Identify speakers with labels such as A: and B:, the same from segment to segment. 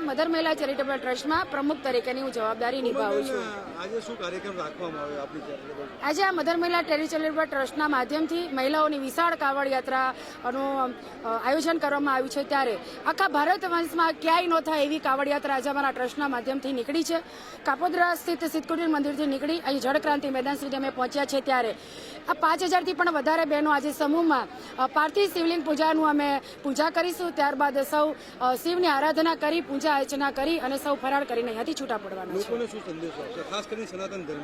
A: Mother મહિલા charitable ટ્રસ્ટમાં પ્રમુખ તરીકેની હું જવાબદારી નિભાવું છું.
B: આજે શું કાર્યક્રમ રાખવામાં આવ્યો આપની ચેરિટેબલ?
A: આજે આ મધર મહિલા ચેરિટેબલ ટ્રસ્ટના માધ્યમથી મહિલાઓની વિશાળ કાવડ યાત્રાનું આયોજન કરવામાં આવ્યું છે. ત્યારે આખા ભારત વર્ષમાં ક્યાંય ન થાય એવી કાવડ યાત્રા આજે અમારા ટ્રસ્ટના માધ્યમથી નીકળી છે. કાપોદ્રા સ્થિત સિદ્ધકુટીર મંદિરથી નીકળી અહીં જળક્રાંતિ મેદાન સુધી અમે પહોંચ્યા છે. ત્યારે આ 5000થી પણ વધારે બહેનો આજે સમૂહમાં પાર્થિવ શિવલિંગ પૂજાનું અમે પૂજા કરીશું. ત્યારબાદ સૌ શિવની આરાધના કરી પૂજા અર્ચના કરી અને સૌ ફરાળ કરીને અહીંયાથી છૂટા પડવાના છે.
B: લોકોને શું સંદેશો આપશો, ખાસ કરીને સનાતન ધર્મ?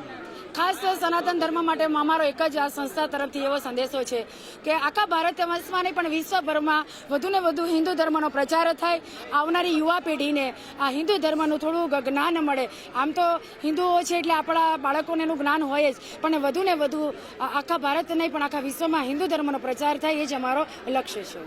A: ખાસ સનાતન ધર્મ માટે અમારો એક જ આ સંસ્થા તરફથી એવો સંદેશો છે કે આખા ભારત વર્ષમાં નહીં પણ વિશ્વભરમાં વધુને વધુ હિન્દુ ધર્મનો પ્રચાર થાય. આવનારી યુવા પેઢીને આ હિન્દુ ધર્મનું થોડું જ્ઞાન મળે. આમ તો હિન્દુઓ છે એટલે આપણા બાળકોને એનું જ્ઞાન હોય જ, પણ વધુને વધુ આખા ભારત નહીં પણ આખા વિશ્વમાં હિન્દુ ધર્મનો પ્રચાર થાય એ જ અમારો લક્ષ્ય છે.